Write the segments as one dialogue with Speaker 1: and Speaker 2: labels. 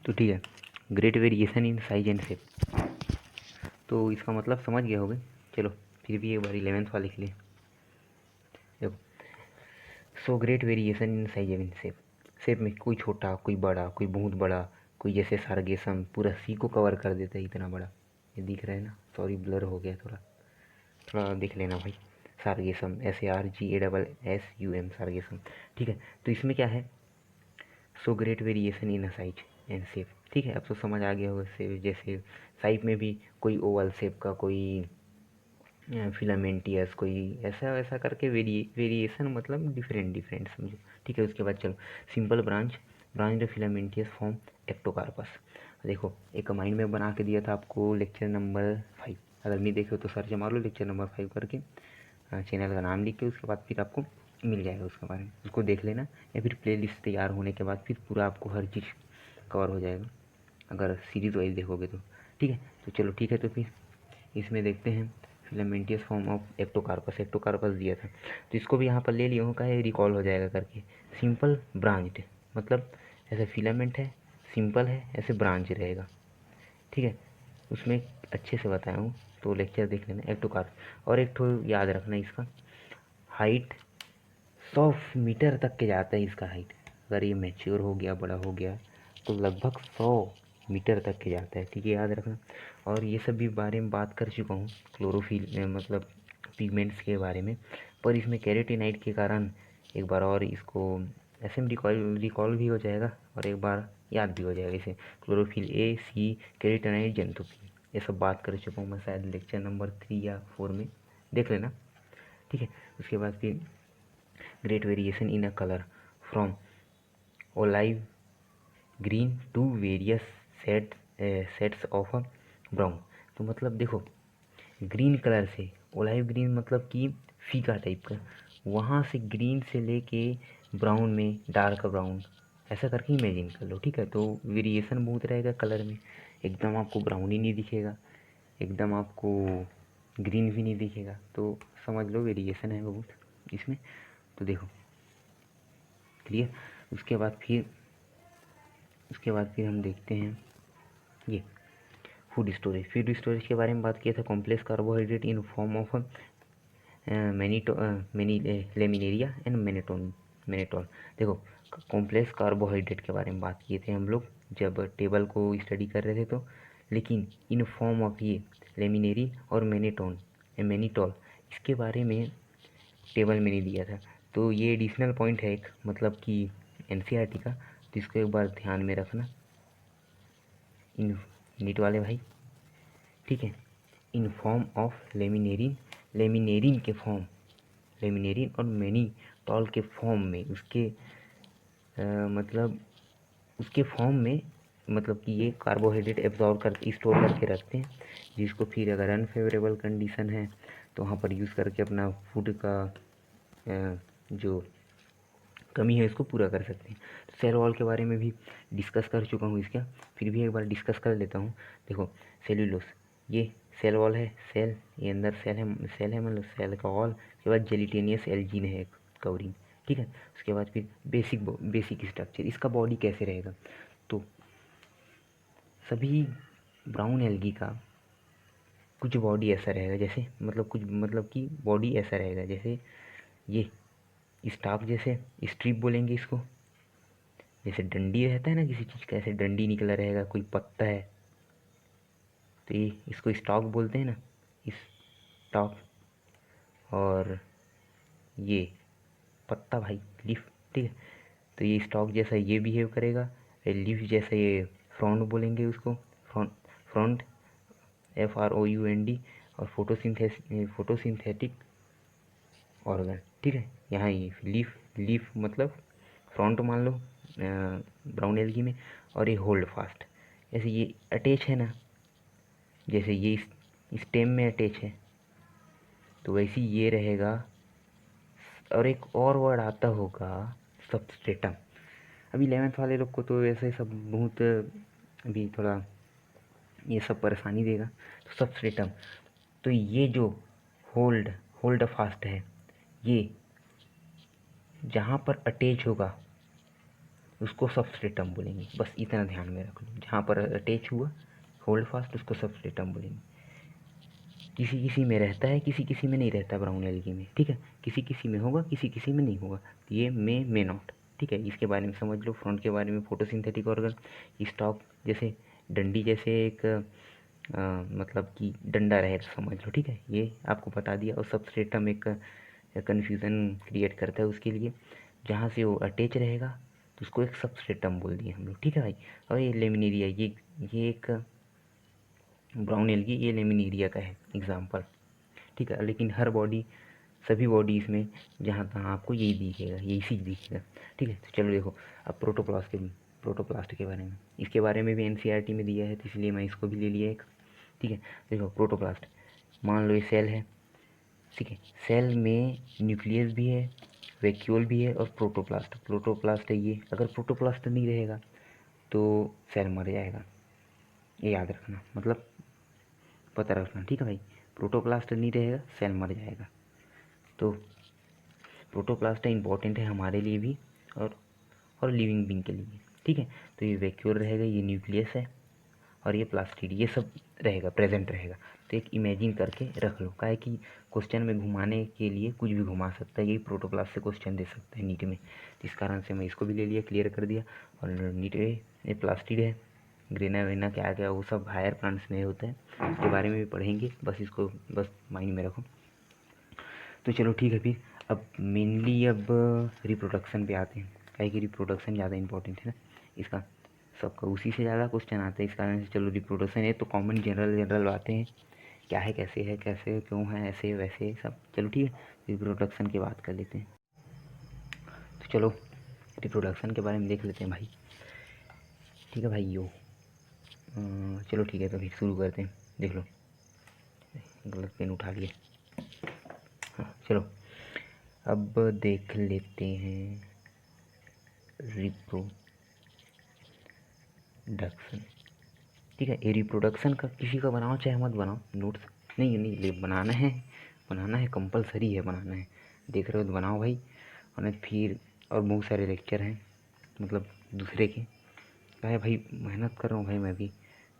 Speaker 1: तो ठीक है, great variation in size and shape, तो इसका मतलब समझ गए होगे। चलो फिर भी एक बार 11th वाले के लिए देखो, so great variation in size and shape, shape में कोई छोटा कोई बड़ा कोई बहुत बड़ा, कोई जैसे सार्गेसम पूरा सी को कवर कर देता है इतना बड़ा, ये दिख रहा है ना, सॉरी ब्लर हो गया थोड़ा, थोड़ा देख लेना भाई। सार्गेसम SARGASSUM सार्गेसम, ठीक है। तो इसमें क्या है, so great variation in size and shape, ठीक है। अब तो समझ आ गया होगा। शेप जैसे साइज में भी कोई ओवल शेप का, कोई फिलामेंटियस, कोई ऐसा वैसा करके वेरिएशन मतलब डिफरेंट डिफरेंट समझो, ठीक है। उसके बाद चलो simple branch filamentous form Ectocarpus. देखो एक माइंड में बना के दिया था आपको लेक्चर नंबर 5, अगर नहीं देखे हो तो सर्च मार लो लेक्चर नंबर 5 करके, चैनल का नाम लिख के, उसके बाद फिर आपको मिल जाएगा उसके बारे में, उसको देख लेना, या फिर प्लेलिस्ट तैयार होने के बाद फिर पूरा आपको हर चीज़ कवर हो जाएगा अगर सीरीज़ वाइज देखोगे तो, ठीक है। तो चलो ठीक है, तो फिर इसमें देखते हैं फिलामेंटियस फॉर्म ऑफ एक्टोकार्पस दिया था, तो इसको भी यहाँ पर ले लिया हूँ, का रिकॉल हो जाएगा करके। सिंपल ब्रांच्ड मतलब ऐसे फिलामेंट है, सिंपल है, ऐसे ब्रांच रहेगा, ठीक है। उसमें अच्छे से बताया हूँ, तो लेक्चर देख लेना एक्टोकार्प। और एक तो याद रखना, इसका हाइट 100 मीटर तक के जाता है इसका हाइट, अगर ये मैच्योर हो गया, बड़ा हो गया, तो लगभग 100 मीटर तक के जाता है, ठीक है, याद रखना। और ये सब भी बारे में बात कर चुका हूँ, क्लोरोफिल मतलब पिगमेंट्स के बारे में, पर इसमें कैरोटीनाइड के कारण एक बार और इसको ऐसे में रिकॉल भी हो जाएगा और एक बार याद भी हो जाएगा। इसे chlorophyll A C carotenoid xanthophyll, ये सब बात कर चुका हूँ मैं, शायद लेक्चर नंबर 3 या 4 में, देख लेना, ठीक है। उसके बाद फिर great variation in a colour from olive green to various sets of brown. तो मतलब देखो ग्रीन कलर से, ओलाइव ग्रीन मतलब कि फीका टाइप का, वहाँ से ग्रीन से लेके ब्राउन में डार्क ब्राउन, ऐसा करके इमेजिन कर लो, ठीक है। तो वेरिएशन बहुत रहेगा कलर में, एकदम आपको ब्राउन ही नहीं दिखेगा, एकदम आपको ग्रीन भी नहीं दिखेगा, तो समझ लो वेरिएशन है बहुत इसमें। तो देखो क्लियर। उसके बाद फिर हम देखते हैं ये फूड स्टोरेज के बारे में बात किया था। Complex carbohydrate in form of laminaria and mannitol. देखो कॉम्प्लेक्स कार्बोहाइड्रेट के बारे में बात किए थे हम लोग जब टेबल को स्टडी कर रहे थे, तो लेकिन इन फॉर्म ऑफ ये लेमिनेरिन और मेनिटॉल, इसके बारे में टेबल में नहीं दिया था, तो ये एडिशनल पॉइंट है एक, मतलब कि एनसीईआरटी का, तो इसको एक बार ध्यान में रखना इन नीट वाले भाई, ठीक है। इन फॉर्म ऑफ लेमिनेरिन के फॉर्म, लेमिनेरिन और मेनिटॉल के फॉर्म में उसके मतलब उसके फॉर्म में, मतलब कि ये कार्बोहाइड्रेट एब्जॉर्ब करके स्टोर करके रखते हैं, जिसको फिर अगर अनफेवरेबल कंडीशन है तो वहाँ पर यूज़ करके अपना फूड का जो कमी है इसको पूरा कर सकते हैं। तो सेल वॉल के बारे में भी डिस्कस कर चुका हूँ इसका, फिर भी एक बार डिस्कस कर लेता हूँ। देखो सेल्यूलोस, ये सेल वॉल है, सेल ये अंदर सेल है मतलब सेल का वॉल, उसके बाद जेलिटेनियस एल्जीन है कवरिंग, ठीक है। उसके बाद फिर बेसिक स्ट्रक्चर, इसका बॉडी कैसे रहेगा, तो सभी ब्राउन एल्गी का कुछ बॉडी ऐसा रहेगा, जैसे मतलब कुछ मतलब कि बॉडी ऐसा रहेगा जैसे ये स्टाफ, जैसे स्ट्रिप बोलेंगे इसको, जैसे डंडी रहता है ना किसी चीज़ का, ऐसे डंडी निकला रहेगा, कोई पत्ता है तो ये इसको स्टॉक बोलते हैं ना, इस स्टॉक, और ये पत्ता भाई लीफ, ठीक है। तो ये स्टॉक जैसा ये बिहेव करेगा, लीफ जैसा ये फ्रॉन्ट बोलेंगे उसको, फ्रॉन्ट, फ्रंट FROUND, और फोटोसिंथेटिक ऑर्गन, ठीक है। यहाँ ये लीफ मतलब फ्रंट मान लो ब्राउन एल्गी में, और ये होल्ड फास्ट, ऐसे ये अटैच है ना, जैसे ये स्टेम में अटैच है, तो वैसे ही ये रहेगा। और एक और वर्ड आता होगा सबस्ट्रेटम, अभी 11th वाले लोग को तो ऐसे सब बहुत अभी थोड़ा ये सब परेशानी देगा। तो सबस्ट्रेटम, तो ये जो होल्ड होल्ड फास्ट है, ये जहाँ पर अटैच होगा उसको सबस्ट्रेटम बोलेंगे। बस इतना ध्यान में रख लो, जहाँ पर अटैच हुआ होल्ड फास्ट उसको सबस्ट्रेटम बोलेंगे। किसी किसी में रहता है, किसी किसी में नहीं रहता ब्राउन एल्गी में, ठीक है, किसी किसी में होगा, किसी किसी में नहीं होगा, ये मे नॉट, ठीक है। इसके बारे में समझ लो। फ्रंट के बारे में फोटोसिंथेटिक ऑर्गन, स्टॉक जैसे डंडी जैसे एक मतलब कि डंडा रहे तो समझ लो, ठीक है, ये आपको बता दिया। और सबस्ट्रेटम एक कन्फ्यूज़न क्रिएट करता है उसके लिए, जहाँ से वो अटैच रहेगा तो उसको एक सबस्ट्रेटम बोल दिए हम लोग, ठीक है भाई। और ये लेमिनेरिया, ये एक ब्राउन एल्गी, ये लेमिनेरिया का है एग्जाम्पल, ठीक है। लेकिन हर बॉडी, सभी बॉडीज़ में जहाँ तहाँ आपको यही दिखेगा, यही चीज़ दिखेगा, ठीक है। तो चलो देखो अब प्रोटोप्लास्ट के बारे में, इसके बारे में भी एनसीईआरटी में दिया है, तो इसलिए मैं इसको भी ले लिया एक, ठीक है। देखो प्रोटोप्लास्ट, मान लो ये सेल है, ठीक है। सेल में न्यूक्लियस भी है, वैक्यूल भी है और प्रोटोप्लास्ट है ये। अगर प्रोटोप्लास्ट नहीं रहेगा तो सेल मर जाएगा, ये याद रखना, मतलब पता रखना, ठीक है भाई। प्रोटोप्लास्ट नहीं रहेगा, सेल मर जाएगा। तो प्रोटोप्लास्ट इम्पॉर्टेंट है हमारे लिए भी और लिविंग बीइंग के लिए, ठीक है। तो ये वैक्यूल रहेगा, ये न्यूक्लियस है और ये प्लास्टिड, ये सब रहेगा, प्रेजेंट रहेगा। तो एक इमेजिन करके रख लो, काहे कि क्वेश्चन में घुमाने के लिए कुछ भी घुमा सकता है, यही प्रोटोप्लास्ट से क्वेश्चन दे सकता है नीट में। इस कारण से मैं इसको भी ले लिया, क्लियर कर दिया। और नीट ये प्लास्टिड है, ग्रेना वेना क्या क्या वो सब हायर प्लांट्स में होता है, इसके बारे में भी पढ़ेंगे, बस इसको बस माइंड में रखो। तो चलो ठीक है फिर, अब मेनली अब रिप्रोडक्शन पे आते हैं, काहे कि रिप्रोडक्शन ज़्यादा इंपॉर्टेंट है ना इसका, सबका उसी से ज़्यादा क्वेश्चन आते हैं। इस कारण से चलो रिप्रोडक्शन है तो कॉमन जनरल बातें हैं, क्या है, कैसे क्यों है, ऐसे वैसे सब, चलो ठीक है। रिप्रोडक्शन की बात कर लेते हैं। तो चलो रिप्रोडक्शन के बारे में देख लेते हैं भाई, ठीक है भाई यो। चलो ठीक है, तो फिर शुरू करते हैं। देख लो, गलत पेन उठा लिए। हाँ चलो, अब देख लेते हैं रिप्रोडक्शन, ठीक है। ये रिप्रोडक्शन का किसी का बनाओ चाहे मत बनाओ नोट्स, नहीं नहीं ले बनाना है कंपलसरी है, बनाना है, देख रहे हो तो बनाओ भाई। और फिर और बहुत सारे लेक्चर हैं, मतलब दूसरे के, क्या है भाई, मेहनत कर रहा हूँ भाई मैं भी।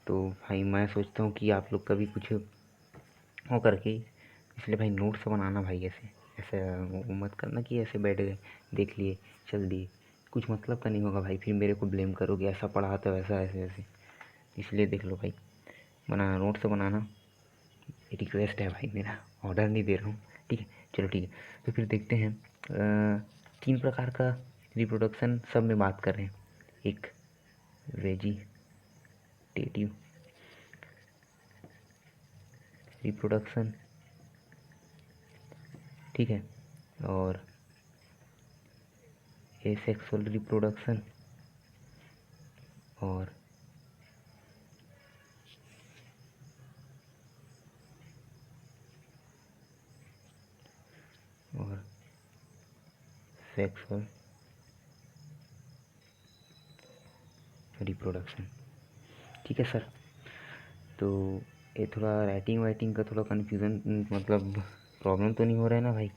Speaker 1: तो भाई मैं सोचता हूँ कि आप लोग का भी कुछ हो करके, इसलिए भाई नोट्स बनाना भाई, ऐसे ऐसे वो मत करना कि ऐसे बैठ गए, देख लिए, चल दिए, कुछ मतलब का नहीं होगा भाई, फिर मेरे को ब्लेम करोगे ऐसा पढ़ा तो वैसा ऐसे ऐसे। इसलिए देख लो भाई, बनाना, नोट्स बनाना रिक्वेस्ट है भाई मेरा, ऑर्डर नहीं दे रहा हूँ, ठीक है। चलो ठीक है, तो फिर देखते हैं 3 प्रकार का रिप्रोडक्शन सब में बात कर रहे हैं। एक वेजिटेटिव रिप्रोडक्शन, ठीक है, और एसेक्सुअल रिप्रोडक्शन, और सेक्सुअल रिप्रोडक्शन, ठीक है सर। तो ये थोड़ा राइटिंग वाइटिंग का थोड़ा कन्फ्यूज़न, मतलब प्रॉब्लम तो नहीं हो रहा है ना भाई,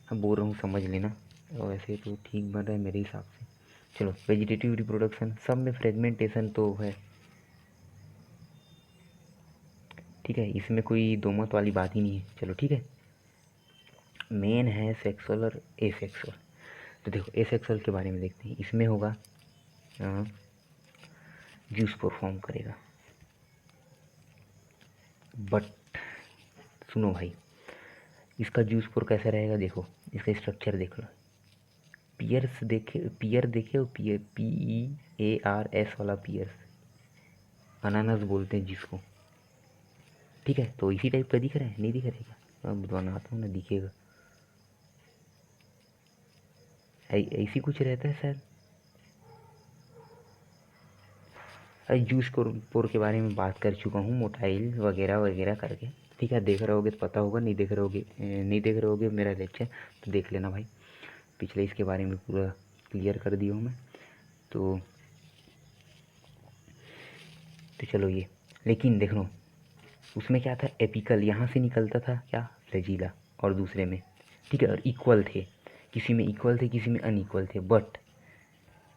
Speaker 1: अब बोल रहा हूँ समझ लेना, और वैसे तो ठीक बन रहा है मेरे हिसाब से। चलो, वेजिटेटिव रिप्रोडक्शन, सब में फ्रेगमेंटेशन तो है, ठीक है, इसमें कोई दो मत वाली बात ही नहीं है। चलो ठीक है, मेन है सेक्सुअल और एसेक्सुअल। तो देखो एसेक्सुअल के बारे में देखते हैं, इसमें होगा जूस परफॉर्म करेगा, बट सुनो भाई, इसका जूस पोर कैसा रहेगा, देखो इसका स्ट्रक्चर देख लो, पियर देखे हो, PEARS वाला पियर्स, अनानास बोलते हैं जिसको, ठीक है। तो इसी टाइप का दिख रहा है, नहीं दिख रहेगा, अब बनाता हूँ ना दिखेगा, ऐसी कुछ रहता है सर। अरे जूस पोर के बारे में बात कर चुका हूँ, मोटाइल वगैरह वगैरह करके, ठीक है। देख रहे होगे तो पता होगा, नहीं देख रहे होगे मेरा लेक्चर तो देख लेना भाई, पिछले इसके बारे में पूरा क्लियर कर दिया हूँ मैं। तो चलो ये, लेकिन देख लो उसमें क्या था, एपिकल यहाँ से निकलता था क्या, फ्लैजिला, और दूसरे में, ठीक है, और इक्वल थे, किसी में इक्वल थे किसी में अनइक्वल थे, बट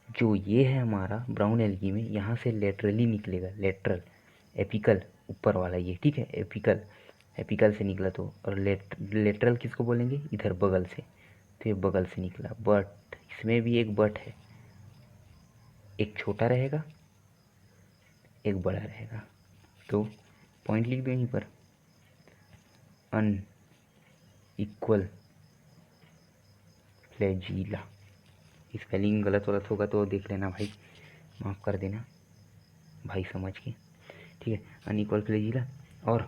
Speaker 1: जो ये है हमारा ब्राउन एल्गी में, यहाँ से लेटरली निकलेगा, लेटरल एपिकल ऊपर वाला ये, ठीक है, एपिकल, एपिकल से निकला तो, और लेटरल किसको बोलेंगे, इधर बगल से, तो ये बगल से निकला। बट इसमें भी एक बट है, एक छोटा रहेगा एक बड़ा रहेगा, तो पॉइंट लिख दो यहीं पर, अन इक्वल फ्लैजिला। स्पेलिंग गलत वलत होगा तो देख लेना भाई, माफ़ कर देना भाई समझ के, ठीक है। अनइक्वल फ्लैजिला और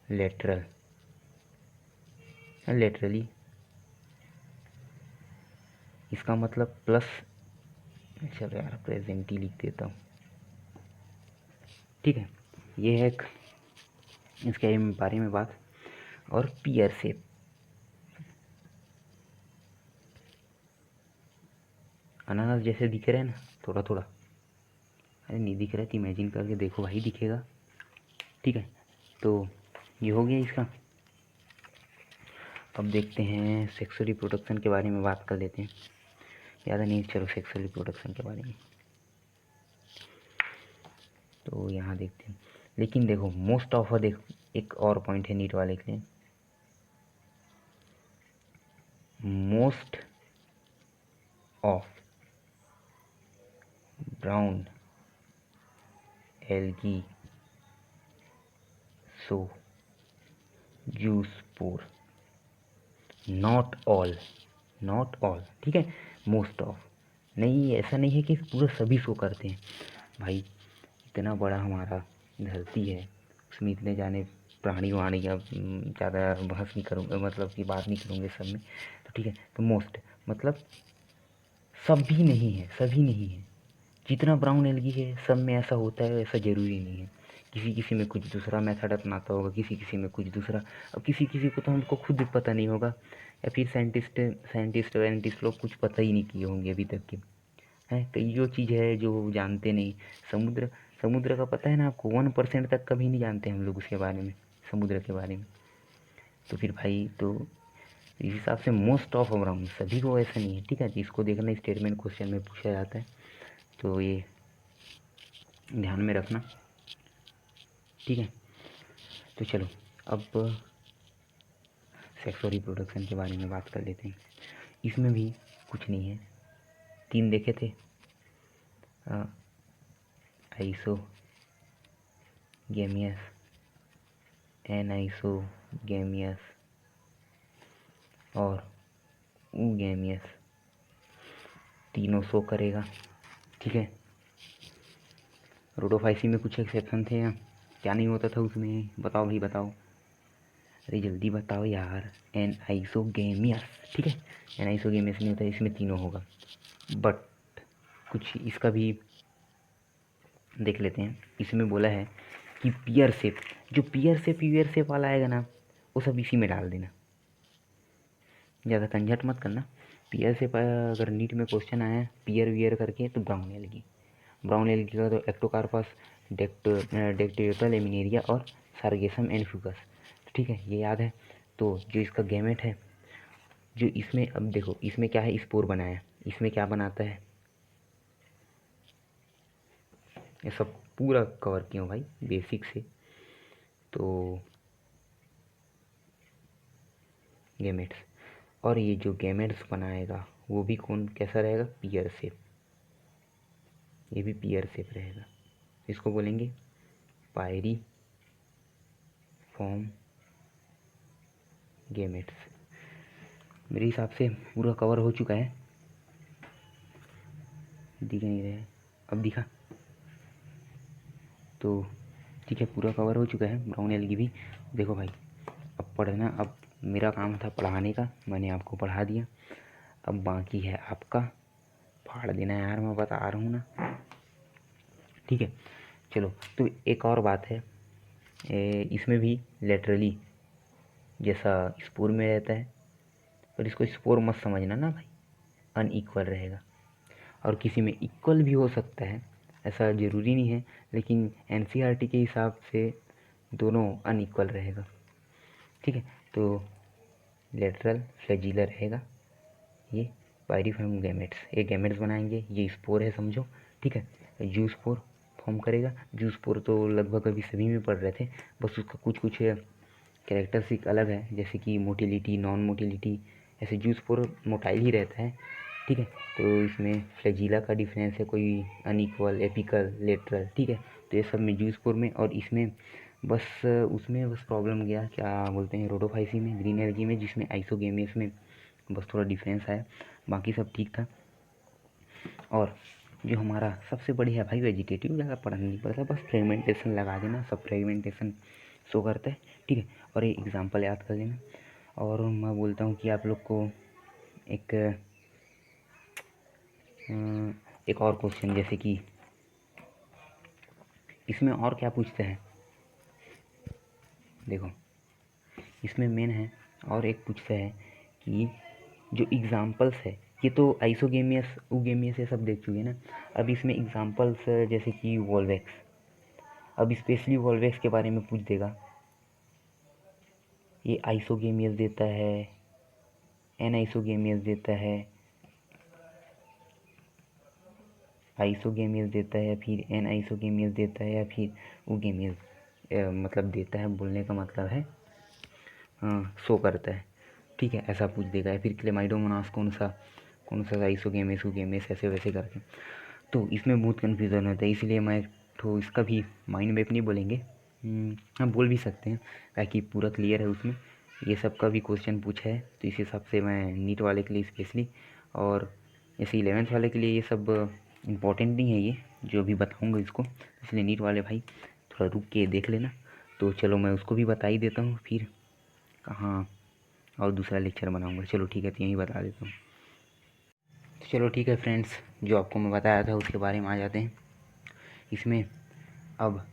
Speaker 1: लेटरल, लेटरली, इसका मतलब प्लस, चलो यार प्रेजेंट ही लिख देता हूँ, ठीक है। ये है एक इसके बारे में बात। और पियर शेप, अनानास जैसे दिख रहा है ना थोड़ा थोड़ा, अरे नहीं दिख रहा है तो इमेजिन करके देखो भाई, दिखेगा, ठीक है। तो ये हो गया इसका। अब देखते हैं सेक्सुअल रिप्रोडक्शन के बारे में बात कर लेते हैं, याद नहीं, चलो सेक्सुअल रिप्रोडक्शन के बारे में तो यहाँ देखते हैं। लेकिन देखो मोस्ट ऑफ, देख एक और पॉइंट है नीट वाले के लिए, most of brown algae so use pore, not all, not all, ठीक है, मोस्ट ऑफ, नहीं ऐसा नहीं है कि पूरा सभी शो करते हैं भाई। इतना बड़ा हमारा धरती है, उसमें इतने जाने प्राणी वाणी, का ज़्यादा बहस नहीं करूँगा, मतलब कि बात नहीं करूँगे सब में, तो ठीक है। तो मोस्ट मतलब सब भी नहीं है, सभी नहीं है, जितना ब्राउन एल्गी है सब में ऐसा होता है, ऐसा ज़रूरी नहीं है। किसी किसी में कुछ दूसरा मेथड अपनाता होगा, किसी किसी में कुछ दूसरा, अब किसी किसी को तो हमको खुद भी पता नहीं होगा, या फिर साइंटिस्ट वाइंटिस्ट लोग कुछ पता ही नहीं किए होंगे अभी तक के, हैं कई जो चीज़ है जो जानते नहीं। समुद्र, समुद्र का पता है ना आपको, 1% तक कभी नहीं जानते हम लोग उसके बारे में, समुद्र के बारे में। तो फिर भाई तो इस हिसाब से मोस्ट ऑफ ब्राउन, सभी को ऐसा नहीं है, ठीक है। जिसको देखना स्टेटमेंट क्वेश्चन में पूछा जाता है, तो ये ध्यान में रखना, ठीक है। तो चलो अब सेक्स और रिप्रोडक्शन के बारे में बात कर लेते हैं। इसमें भी कुछ नहीं है, 3 देखे थे, आइसो गेमियस, एनाइसोगेमियस और ऊगेमियस, तीनों शो करेगा, ठीक है। रोडोफाइसी में कुछ एक्सेप्शन थे या क्या नहीं होता था उसमें, बताओ भाई बताओ, अरे जल्दी बताओ यार। एनाइसोगेमियस, ठीक है, एनाइसोगेमियस नहीं होता, इसमें तीनों होगा। बट कुछ इसका भी देख लेते हैं। इसमें बोला है कि पियर शेप, जो पियर शेप वाला आएगा ना, वो सब इसी में डाल देना, ज़्यादा झंझट मत करना। पियर शेप अगर नीट में क्वेश्चन आया पियर वियर करके, तो ब्राउन एल्गी, ब्राउन एल्गी का तो एक्टोकार्पस, डेक्टेटल एमिनेरिया और सार्गेसम एन्फुकस, ठीक है, ये याद है। तो जो इसका गैमेट है, जो इसमें, अब देखो इसमें क्या है, स्पोर बनाया, इसमें क्या बनाता है, ये सब पूरा कवर किया हूँ भाई बेसिक से। तो गैमेट्स, और ये जो गैमेट्स बनाएगा वो भी कौन कैसा रहेगा, पियर शेप, ये भी पियर शेप रहेगा, इसको बोलेंगे पायरी फॉर्म गैमेट्स। मेरे हिसाब से पूरा कवर हो चुका है, दिख नहीं रहा है, अब दिखा, तो ठीक है पूरा कवर हो चुका है ब्राउन एल्गी भी। देखो भाई अब पढ़ना, अब मेरा काम था पढ़ाने का, मैंने आपको पढ़ा दिया, अब बाकी है आपका फाड़ देना यार, मैं बता रहा हूँ ना, ठीक है। चलो तो एक और बात है, इसमें भी लेटरली जैसा स्पोर में रहता है, पर इसको स्पोर मत समझना ना भाई, अनइक्वल रहेगा, और किसी में इक्वल भी हो सकता है, ऐसा ज़रूरी नहीं है, लेकिन एनसीईआरटी के हिसाब से दोनों अनइक्वल रहेगा, ठीक है। तो लेटरल फ्लैजिलर रहेगा, ये पायरिफॉर्म गैमेट्स, ये गैमेट्स बनाएंगे, ये स्पोर है समझो, ठीक है। जू स्पोर फॉर्म करेगा। जू स्पोर तो लगभग अभी सभी में पढ़ रहे थे, बस उसका कुछ कुछ कैरेक्टरिस्टिक अलग है, जैसे कि मोटिलिटी, नॉन मोटिलिटी। ऐसे जू स्पोर मोटाइल ही रहता है, ठीक है। तो इसमें फ्लैजिला का डिफरेंस है, कोई अनइक्वल, एपिकल, लेटरल, ठीक है। तो ये सब में जू स्पोर में, और इसमें बस उसमें बस प्रॉब्लम गया, क्या बोलते हैं, रोडोफाइसी में, ग्रीन एल्गी में, जिसमें आइसोगेमियस में बस थोड़ा डिफरेंस आया, बाकी सब ठीक था। और जो हमारा सबसे बढ़िया भाई वेजिटेटिव, ज़्यादा पढ़ना नहीं पड़ता, बस फ्रेगमेंटेशन लगा देना, सब फ्रेगमेंटेशन शो करता है, ठीक है। और ये एग्जांपल याद कर लेना। और मैं बोलता हूँ कि आप लोग को एक एक और क्वेश्चन, जैसे कि इसमें और क्या पूछते हैं, देखो इसमें मेन है, और एक पूछता है कि जो एग्जाम्पल्स है, ये तो आइसोगेमियस, उगेमियस ये सब देख चुके हैं ना। अब इसमें एग्जाम्पल्स जैसे कि वॉल्वेक्स, अब स्पेशली वॉल्वेक्स के बारे में पूछ देगा। ये आइसोगेमियस देता है, एन आइसोगेमियस देता है, आइसोगेमियस देता है, फिर एन आइसोगेमियस देता है, या फिर उगेमियस मतलब देता है, बोलने का मतलब है शो करता है, ठीक है, ऐसा पूछ देगा। फिर क्लेमाइडोमोनास कौन सा आइसोगेमियस, उगेमियस, ऐसे वैसे करके। तो इसमें बहुत कन्फ्यूज़न होता है, इसलिए मैं तो इसका भी माइंड मैप नहीं बोलेंगे, हम बोल भी सकते हैं, ताकि पूरा क्लियर है उसमें। ये सब का भी क्वेश्चन पूछा है, तो इस हिसाब से मैं नीट वाले के लिए स्पेशली, और जैसे 11th वाले के लिए ये सब इम्पोर्टेंट नहीं है, ये जो भी बताऊँगा इसको, इसलिए नीट वाले भाई थोड़ा रुक के देख लेना। तो चलो मैं उसको भी बता ही देता हूँ, फिर कहाँ और दूसरा लेक्चर बनाऊँगा। चलो ठीक है, तो यहीं बता देता हूँ। तो चलो ठीक है फ्रेंड्स, जो आपको मैं बताया था उसके बारे में आ जाते हैं। इसमें अब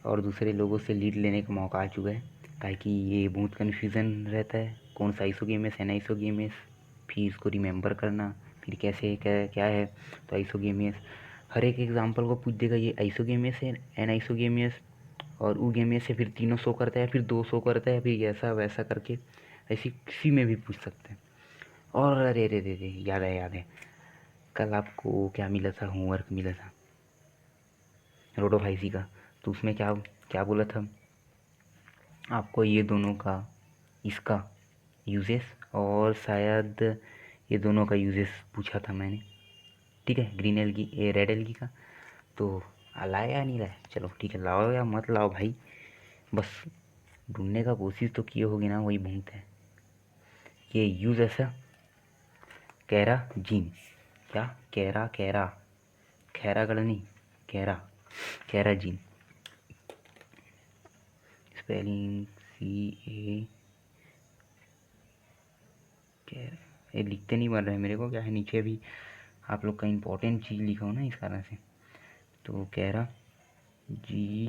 Speaker 1: और दूसरे लोगों से लीड लेने का मौका आ चुका है, ताकि ये बहुत कन्फ्यूज़न रहता है, कौन सा आइसोगेमियस, एन आइसोगेमियस, फिर इसको रिमेंबर करना, फिर कैसे क्या क्या है। तो आइसोगेमियस हर एक एग्जांपल को पूछ देगा, ये आइसोगेमियस है, एन आइसोगेमियस और उगेमियस है, फिर तीनों शो करता है, फिर दो शो करता है, फिर ऐसा वैसा करके ऐसी किसी में भी पूछ सकते हैं। और अरे रे रे रे, याद है, कल आपको क्या मिला था, होमवर्क मिला था रोडोफाइसी का। तो उसमें क्या क्या बोला था आपको, ये दोनों का, इसका यूजेस, और शायद ये दोनों का यूजेस पूछा था मैंने, ठीक है, ग्रीन एल्गी, ये रेड एल्गी का। तो लाया या नहीं लाया, चलो ठीक है, लाओ या मत लाओ भाई, बस ढूंढने का कोशिश तो किए होगी ना, वही बहुत है। ये यूज ऐसा कैरा जीन, क्या कैरा खैरागढ़ नहीं, कैरा कैरा जीन, स्पेलिंग CA, कैरा, ये लिखते नहीं बन रहा है मेरे को, क्या है नीचे भी आप लोग का इम्पोर्टेंट चीज़ लिखा हो ना, इस कारण से। तो कैरा जी,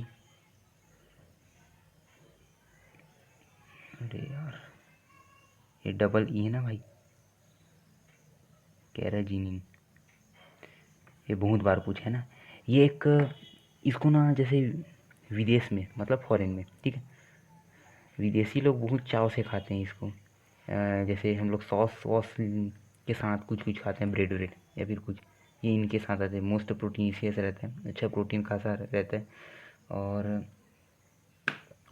Speaker 1: अरे यार ये डबल ई है ना भाई, कैराजीनिन, ये बहुत बार पूछा है ना। ये एक, इसको ना जैसे विदेश में, मतलब फॉरेन में, ठीक है, विदेशी लोग बहुत चाव से खाते हैं इसको। जैसे हम लोग सॉस वॉस के साथ कुछ कुछ खाते हैं, ब्रेड व्रेड या फिर कुछ, ये इनके साथ आते हैं। मोस्ट प्रोटीन इसी से रहता है, अच्छा प्रोटीन खासा रहता है, और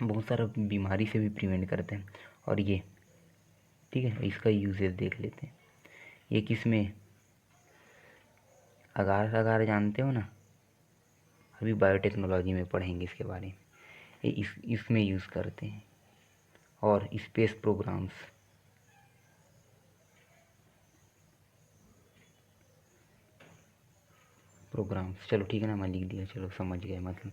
Speaker 1: बहुत सारा बीमारी से भी प्रिवेंट करते हैं। और ये ठीक है, इसका यूजेस देख लेते हैं। ये किस में, अगार अगार जानते हो ना, अभी बायोटेक्नोलॉजी में पढ़ेंगे इसके बारे में। ये इसमें यूज़ करते हैं, और स्पेस प्रोग्राम्स, चलो ठीक है ना, मैं लिख दिया, चलो समझ गए, मतलब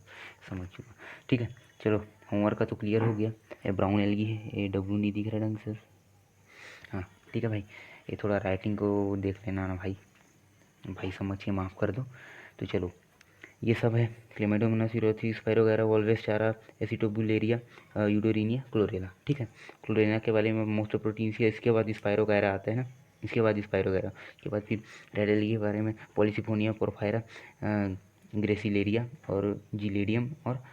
Speaker 1: समझ चुका, ठीक है। चलो होमवर्क का तो क्लियर हो गया। ये ब्राउन एल्गी है, ये डब्लू नहीं दिख रहा ढंग से, हाँ ठीक है भाई। ये थोड़ा राइटिंग को देख लेना ना भाई, भाई समझ के माफ़ कर दो। तो चलो ये सब है, क्लेमाइडोमोनास यूरोथी, स्पायरोगैरा, वॉल्वेस, चारा, एसिटोबुलेरिया, यूडोरिनिया, क्लोरेला, ठीक है। क्लोरेला के बारे में मोस्ट प्रोटीन है, इसके बाद स्पायरोगैरा आता है ना, इसके बाद स्पायरोगैरा के बाद फिर रेडेली के बारे में, पॉलीसिफोनिया, पोरफायरा, ग्रेसिलेरिया और जिलेडियम और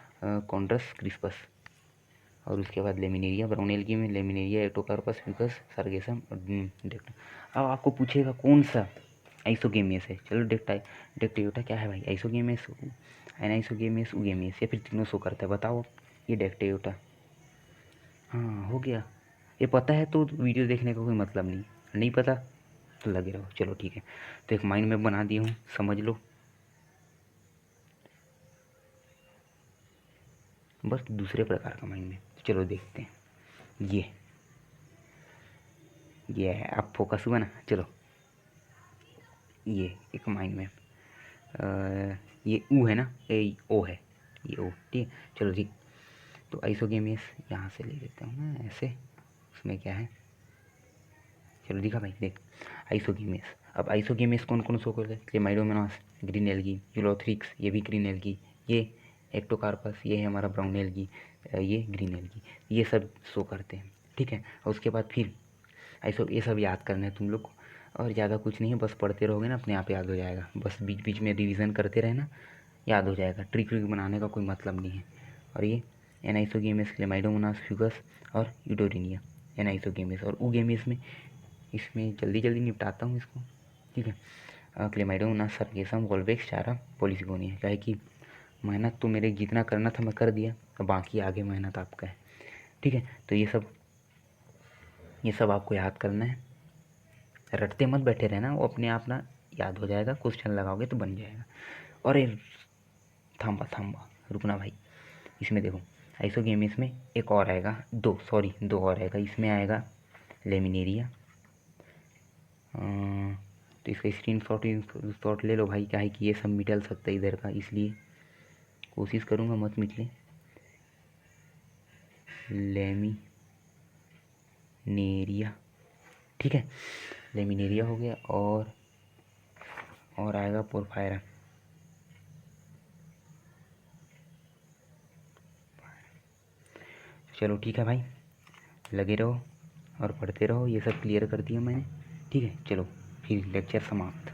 Speaker 1: कॉन्ड्रस क्रिस्पस। और उसके बाद लेमिनेरिया, ब्राउन एल्गी में लेमिनेरिया, एटोकार्पस, फ्यूकस, सर्गेसम और डेक्टा। अब आपको पूछेगा कौन सा आइसोगेमियस है। चलो डेक्टायोटा क्या है भाई, आइसोगेमियस, एनाइसोगेमियस, ऊगेमियस, या फिर तीनों शो करता है, बताओ। ये डेक्टायोटा, हाँ हो गया। ये पता है तो वीडियो देखने का कोई मतलब नहीं, नहीं पता तो लगे रहो। चलो ठीक है, तो एक माइंड मैप बना दिया हूँ, समझ लो। बस दूसरे प्रकार का माइंड मैप, चलो देखते हैं। ये है, अब फोकस हुआ ना। चलो ये एक माइंड मैप, ये ऊ है ना, ये ओ है, ये ओ, ठीक है। चलो ठीक, तो आइसोगेमियस यहाँ से ले लेता हूँ मैं ऐसे, उसमें क्या है, चलो दिखा भाई देख, आइसोगेमियस। अब आइसोगेमियस कौन कौन शो करते हैं, क्लेमाइडोमोनास, ग्रीन एल्गी, यूलोथ्रिक्स, ये भी ग्रीन एल्गी, ये एक्टोकार्पस, ये है हमारा ब्राउन एल्गी, ये ग्रीन एल्गी, ये सब शो करते हैं, ठीक है। और उसके बाद फिर ये सब याद करना है तुम लोग को, और ज़्यादा कुछ नहीं है, बस पढ़ते रहोगे ना अपने आप याद हो जाएगा, बस बीच बीच में रिवीजन करते रहना, याद हो जाएगा। ट्रिक व्रिक बनाने का कोई मतलब नहीं है। और ये एनाइसोगेमियस, क्लेमाइडोमोनास, फ्यूगस और यूडोरिनिया, एनाइसोगेमियस। और ऊगेमियस में, इसमें जल्दी जल्दी निपटाता हूँ इसको, ठीक है। क्लेमाइडोमोनास, सर्गेसम, वोल्वेक्स, चारा, पॉलीसिगोनिया। क्या है कि मेहनत तो मेरे जितना करना था मैं कर दिया, और बाकी आगे मेहनत आपका है, ठीक है। तो ये सब आपको याद करना है, रटते मत बैठे रहना, वो अपने आप ना याद हो जाएगा, क्वेश्चन लगाओगे तो बन जाएगा। और ये थाम्बा रुकना भाई, इसमें देखो आइसोगेमियस में एक और आएगा, दो और आएगा, इसमें आएगा लेमिनेरिया। तो इसका शॉट ले लो भाई, क्या है कि ये सब मिटल सकता है इधर का, इसलिए कोशिश करूँगा मत मिटले। लेमिनेरिया, ठीक है, लेमिनेरिया हो गया, और आएगा पोरफायरा। चलो ठीक है भाई, लगे रहो और पढ़ते रहो, ये सब क्लियर कर दिया मैंने, ठीक है। चलो फिर लेक्चर समाप्त।